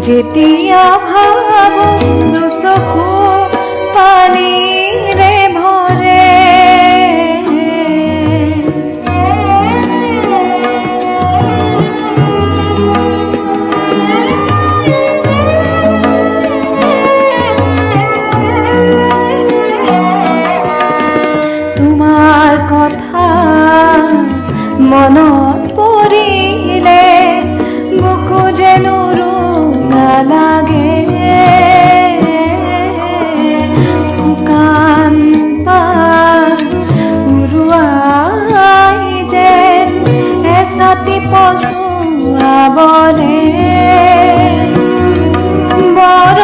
যেতিয়া ভাবো দুচকু পানীৰে ভৰে তোমাৰ কথা মনত পৰিলে বুকু যেন ৰঙা লাগে শুকান পাত উৰুৱাই যেন এছাতি পচুৱাবলে বৰ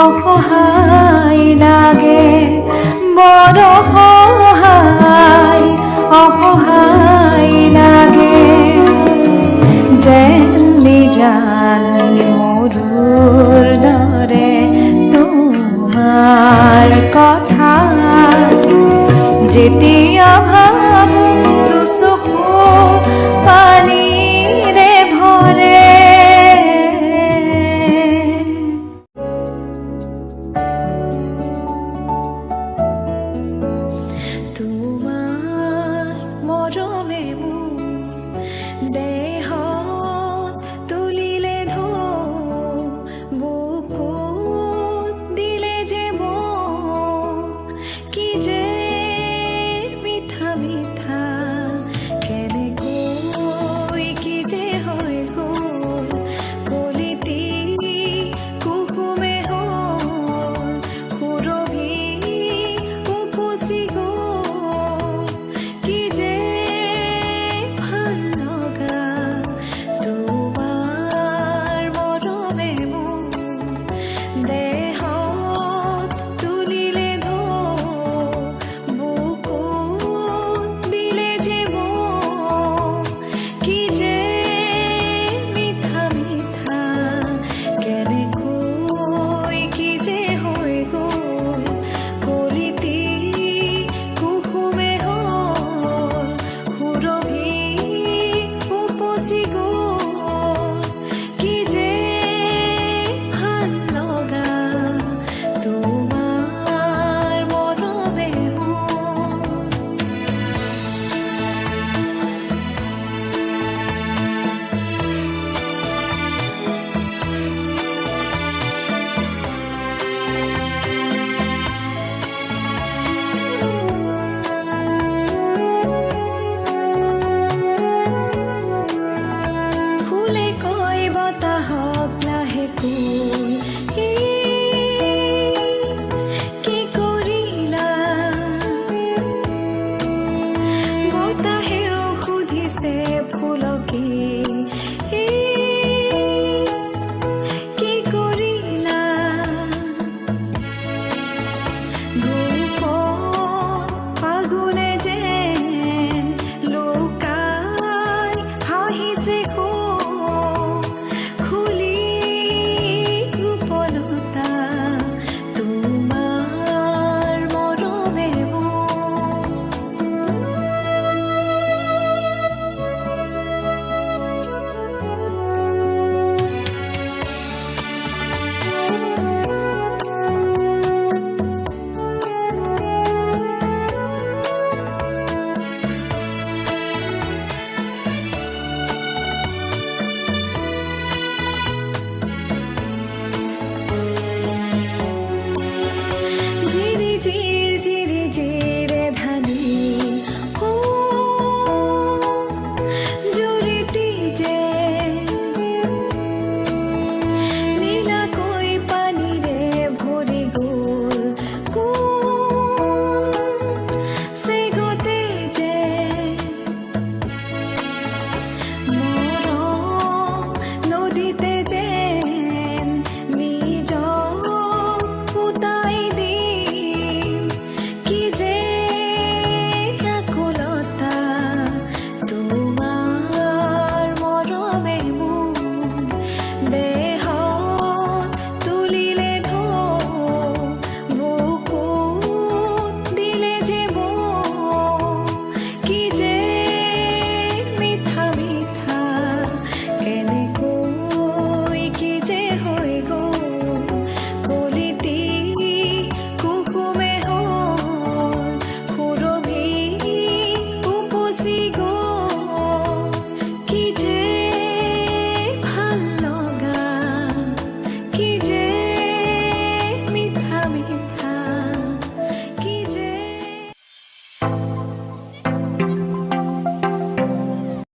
অসহায় লাগে বৰ অসহায় লাগে যেন নিজান মৰুৰ দৰে তোমাৰ কথা যেতিয়া ভাবো দুচকু পানীৰে ভৰে তোমাৰ মৰমে মোৰ দেহত তুলিলে বুকুত দিলে যে কি যে মিঠা মিঠা কেনেকৈ কি যে হৈ গ'ল কলিতি কুকুমে হ'ল সুৰভি উপচি গ'ল কি যে ভাল লগা তোমাৰ মৰমে মোৰ দেহত তুলিলে বুকুত দিলে যে কি যে মিঠা মিঠা কেনেকৈ কি যে হৈ গ'ল কলিতি কুসুমে হ'ল সুৰভি উপচি গ'ল কি যে ভাল লগা তোমাৰ মৰমে মোৰ ফুলে কৈ বতাহক লাহেকৈ কি কৰিলা বতাহেও সুধিছে ফুলকি